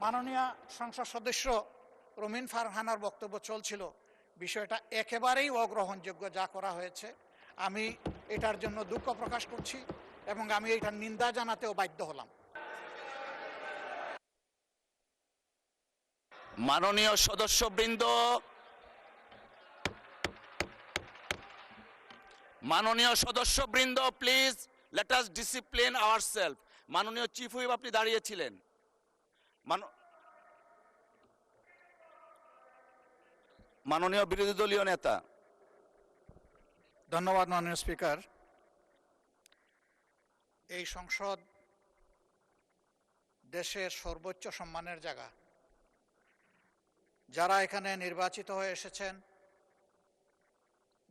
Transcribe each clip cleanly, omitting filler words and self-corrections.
মাননীয় সংসদ সদস্য রুমিন ফারহানার বক্তব্য চলছিল, বিষয়টা একেবারেই অগ্রহণযোগ্য যা করা হয়েছে। আমি এটার জন্য দুঃখ প্রকাশ করছি এবং আমি এটার নিন্দা জানাতেও বাধ্য হলাম। মাননীয় সদস্যবৃন্দ, please let us discipline ourself. মাননীয় চিফ হুইপ, আপনি দাঁড়িয়েছিলেন। মাননীয় বিরোধী দলীয় নেতা। ধন্যবাদ মাননীয় স্পিকার। এই সংসদ দেশের সর্বোচ্চ সম্মানের জায়গা। যারা এখানে নির্বাচিত হয়ে এসেছেন,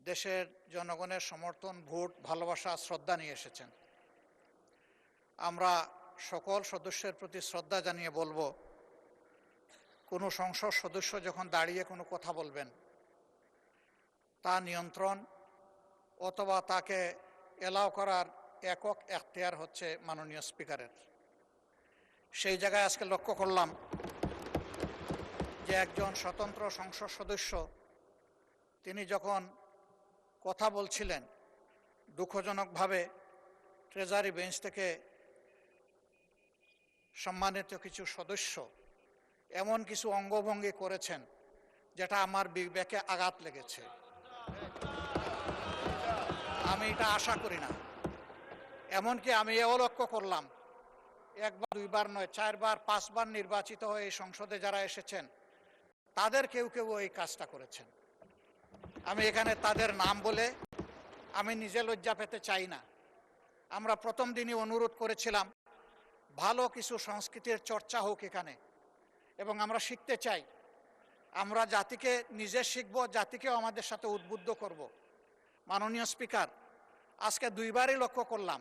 দেশের জনগণের সমর্থন, ভোট, ভালোবাসা, শ্রদ্ধা নিয়ে এসেছেন। আমরা সকল সদস্যের প্রতি শ্রদ্ধা জানিয়ে বলবো, কোনো সংসদ সদস্য যখন দাঁড়িয়ে কোনো কথা বলবেন, তা নিয়ন্ত্রণ অথবা তাকে এলাও করার একক এখতিয়ার হচ্ছে মাননীয় স্পিকারের। সেই জায়গায় আজকে লক্ষ্য করলাম যে একজন স্বতন্ত্র সংসদ সদস্য তিনি যখন কথা বলছিলেন, দুঃখজনকভাবে ট্রেজারি বেঞ্চ থেকে সম্মানিত কিছু সদস্য এমন কিছু অঙ্গভঙ্গি করেছেন যেটা আমার বিবেকে আঘাত লেগেছে। আমি এটা আশা করি না। এমনকি আমি এও লক্ষ্য করলাম, একবার দুইবার নয়, 4 বার 5 বার নির্বাচিত হয়ে এই সংসদে যারা এসেছেন তাদের কেউ কেউ এই কাজটা করেছেন। আমি এখানে তাদের নাম বলে আমি নিজে লজ্জা পেতে চাই না। আমরা প্রথম দিনই অনুরোধ করেছিলাম ভালো কিছু সংস্কৃতির চর্চা হোক এখানে, এবং আমরা শিখতে চাই। আমরা জাতিকে নিজে শিখব, জাতিকেও আমাদের সাথে উদ্বুদ্ধ করব। মাননীয় স্পিকার, আজকে দুইবারই লক্ষ্য করলাম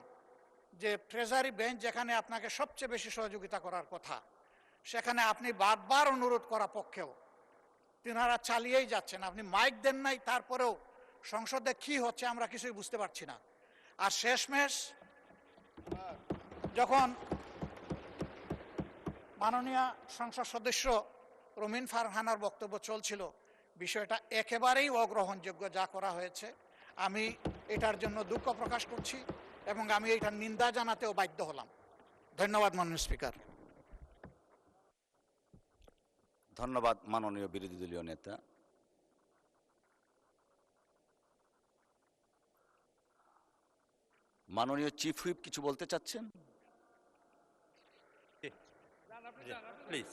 যে ট্রেজারি বেঞ্চ যেখানে আপনাকে সবচেয়ে বেশি সহযোগিতা করার কথা, সেখানে আপনি বারবার অনুরোধ করা পক্ষেও তিনারা চালিয়েই যাচ্ছেন। আপনি মাইক দেন নাই, তারপরেও সংসদে কি হচ্ছে আমরা কিছুই বুঝতে পারছি না। আর শেষমেশ যখন মাননীয় সংসদ সদস্য রুমিন ফারহানার বক্তব্য চলছিল, বিষয়টা একেবারেই অগ্রহণযোগ্য যা করা হয়েছে। আমি এটার জন্য দুঃখ প্রকাশ করছি এবং আমি এটার নিন্দা জানাতেও বাধ্য হলাম। ধন্যবাদ মাননীয় স্পিকার। ধন্যবাদ মাননীয় বিরোধী দলীয় নেতা। মাননীয় চিফ হুইপ কিছু বলতে চাচ্ছেন? প্লিজ।